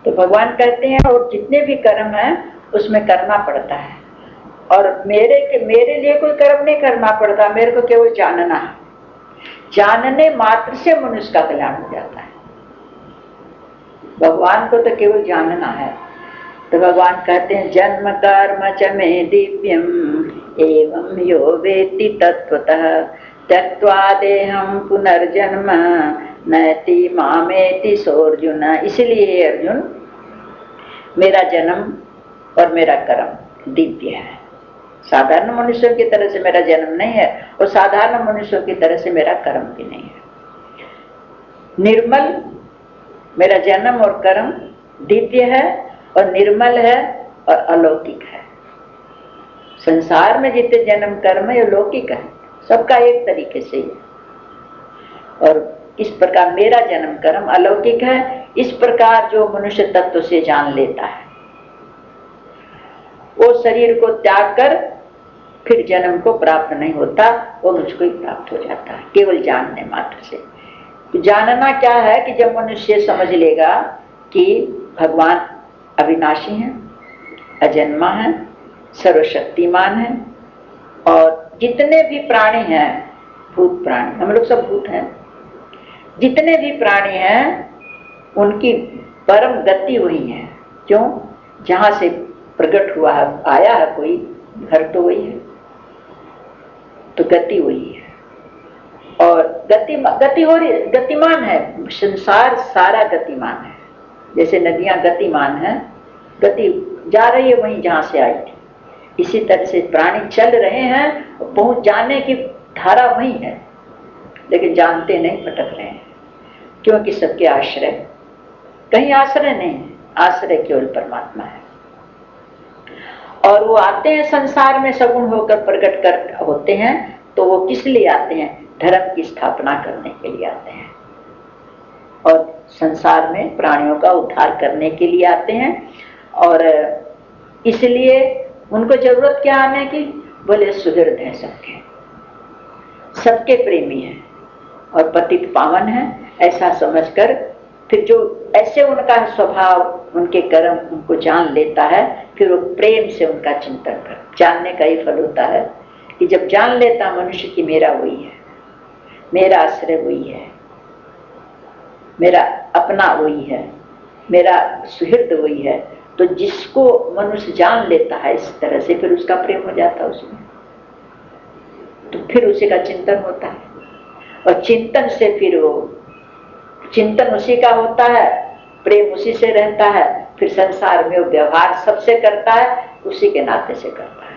तो भगवान कहते हैं और जितने भी कर्म हैं उसमें करना पड़ता है, और मेरे लिए कोई कर्म नहीं करना पड़ता, मेरे को केवल जानना है। जानने मात्र से मनुष्य का कल्याण हो जाता है। भगवान को तो केवल जानना है। तो भगवान कहते हैं जन्म कर्म च मे दिव्यम एवं यो वेत्ति तत्वतः त्यक्त्वा देहं पुनर्जन्म नैति मामेति सोऽर्जुन। इसलिए अर्जुन, मेरा जन्म और मेरा कर्म दिव्य है। साधारण मनुष्यों की तरह से मेरा जन्म नहीं है और साधारण मनुष्यों की तरह से मेरा कर्म भी नहीं है। निर्मल मेरा जन्म और कर्म दिव्य है और निर्मल है और अलौकिक है। संसार में जितने जन्म कर्म है ये लौकिक है, सबका एक तरीके से ही है। और इस प्रकार मेरा जन्म कर्म अलौकिक है। इस प्रकार जो मनुष्य तत्व से जान लेता है वो शरीर को त्याग कर फिर जन्म को प्राप्त नहीं होता, वो मुझको ही प्राप्त हो जाता है केवल जानने मात्र से। तो जानना क्या है कि जब मनुष्य समझ लेगा कि भगवान अविनाशी हैं, अजन्मा हैं, सर्वशक्तिमान हैं, और जितने भी प्राणी हैं, भूत प्राणी, हम लोग सब भूत हैं, जितने भी प्राणी हैं उनकी परम गति वही है। क्यों? जहां से प्रकट हुआ है, आया है कोई, घर तो वही है, तो गति वही है। और गति हो रही, गतिमान है संसार, सारा गतिमान है। जैसे नदियां गतिमान है, गति जा रही है वहीं जहां से आई थी, इसी तरह से प्राणी चल रहे हैं, पहुंच जाने की धारा वही है, लेकिन जानते नहीं, भटक रहे हैं। क्योंकि सबके आश्रय, कहीं आश्रय नहीं है, आश्रय केवल परमात्मा है। और वो आते हैं संसार में सगुण होकर प्रकट कर होते हैं, तो वो किस लिए आते हैं? धर्म की स्थापना करने के लिए आते हैं और संसार में प्राणियों का उद्धार करने के लिए आते हैं। और इसलिए उनको जरूरत क्या आने की? बोले सुहृद है, सबके प्रेमी है और पतित पावन है, ऐसा समझकर फिर जो ऐसे उनका स्वभाव, उनके कर्म उनको जान लेता है, फिर वो प्रेम से उनका चिंतन कर। जानने का ही फल होता है कि जब जान लेता मनुष्य कि मेरा वही है, मेरा आश्रय वही है, मेरा अपना वही है, मेरा सुहृद वही है, तो जिसको मनुष्य जान लेता है इस तरह से, फिर उसका प्रेम हो जाता है उसमें, तो फिर उसी का चिंतन होता है। और चिंतन से फिर वो चिंतन उसी का होता है, प्रेम उसी से रहता है, फिर संसार में वो व्यवहार सबसे करता है, उसी के नाते से करता है।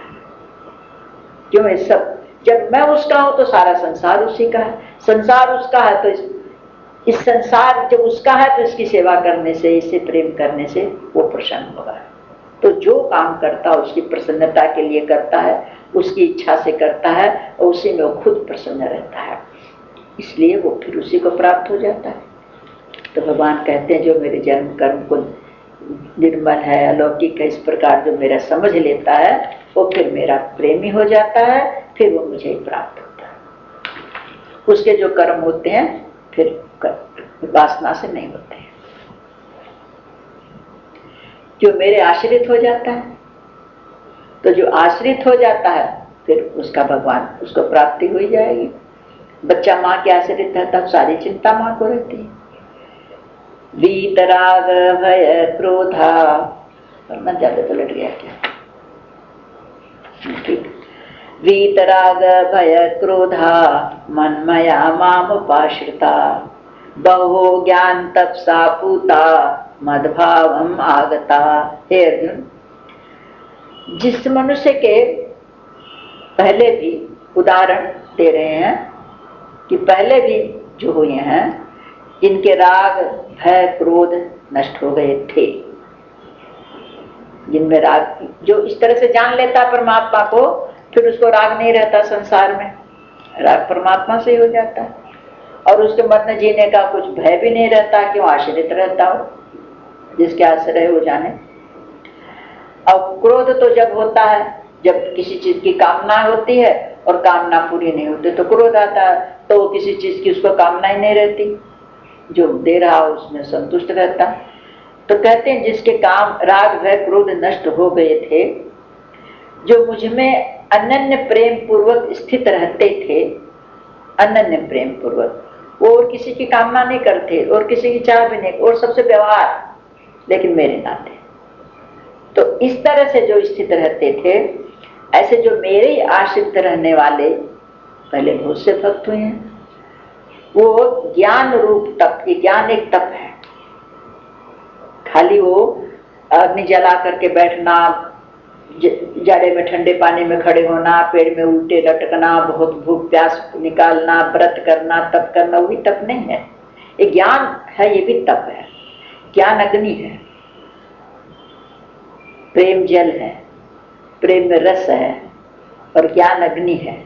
क्यों? सब जब मैं उसका हूं तो सारा संसार उसी का है, संसार उसका है, तो इस संसार जब उसका है तो इसकी सेवा करने से, इससे प्रेम करने से वो प्रसन्न होगा। तो जो काम करता है उसकी प्रसन्नता के लिए करता है, उसकी इच्छा से करता है, और उसी में वो खुद प्रसन्न रहता है, इसलिए वो फिर उसी को प्राप्त हो जाता है। तो भगवान कहते हैं जो मेरे जन्म कर्म को निर्मल है, अलौकिक है, इस प्रकार जो मेरा समझ लेता है वो फिर मेरा प्रेमी हो जाता है, फिर वो मुझे प्राप्त होता है। उसके जो कर्म होते हैं फिर वासना से नहीं होते हैं, जो मेरे आश्रित हो जाता है। तो जो आश्रित हो जाता है फिर उसका भगवान, उसको प्राप्ति हो ही जाएगी। बच्चा माँ के आश्रित है तब सारी चिंता माँ को रहती है। वीतराग भय क्रोधा, मन ज्यादा तो लट गया क्या? ठीक। वीतराग भय क्रोधा मन्मया माम उपाश्रिता बहु ज्ञान तपसा पूता मदभावम आगता। हे अर्जुन, जिस मनुष्य के पहले भी उदाहरण दे रहे हैं कि पहले भी जो हुए हैं जिनके राग भय क्रोध नष्ट हो गए थे, जिनमें राग, जो इस तरह से जान लेता परमात्मा को, फिर उसको राग नहीं रहता संसार में, राग परमात्मा से ही हो जाता है, और उसके मन में जीने का कुछ भय भी नहीं रहता, क्यों? आश्रित रहता हो, जिसके आश्रय हो जाने। अब क्रोध तो जब होता है, जब किसी चीज की कामना होती है और कामना पूरी नहीं होती तो क्रोध आता है, तो किसी चीज की उसको कामना ही नहीं रहती, जो दे रहा उसमें संतुष्ट रहता। तो कहते हैं जिसके काम राग भय क्रोध नष्ट हो गए थे, जो मुझ में अनन्य प्रेम पूर्वक स्थित रहते थे, अनन्य प्रेम पूर्वक, वो और किसी की कामना नहीं करते और किसी की चाह भी नहीं, और सबसे व्यवहार, लेकिन मेरे नाते। तो इस तरह से जो स्थित रहते थे, ऐसे जो मेरे ही आश्रित रहने वाले पहले बहुत से भक्त हुए हैं, वो ज्ञान रूप तप, ये ज्ञान एक तप है। खाली वो अग्नि जला करके बैठना, जाड़े में ठंडे पानी में खड़े होना, पेड़ में उल्टे लटकना, बहुत भूख प्यास निकालना, व्रत करना, तप करना, वही तप नहीं है। ये ज्ञान है, ये भी तप है। ज्ञान अग्नि है, प्रेम जल है, प्रेम में रस है, और ज्ञान अग्नि है।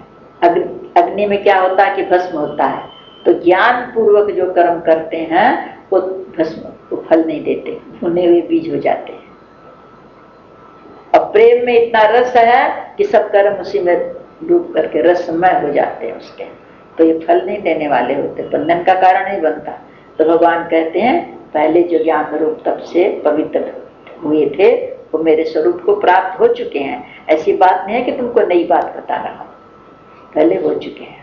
अग्नि में क्या होता है कि भस्म होता है। तो ज्ञान पूर्वक जो कर्म करते हैं वो भस्म, वो फल नहीं देते, भुने हुए बीज हो जाते हैं। और प्रेम में इतना रस है कि सब कर्म उसी में डूब करके रसमय हो जाते हैं उसके, तो ये फल नहीं देने वाले होते, बंधन का कारण नहीं बनता। तो भगवान कहते हैं पहले जो ज्ञान रूप तप से पवित्र हुए थे वो मेरे स्वरूप को प्राप्त हो चुके हैं। ऐसी बात नहीं है कि तुमको नई बात बता रहा हूं, पहले हो चुके हैं।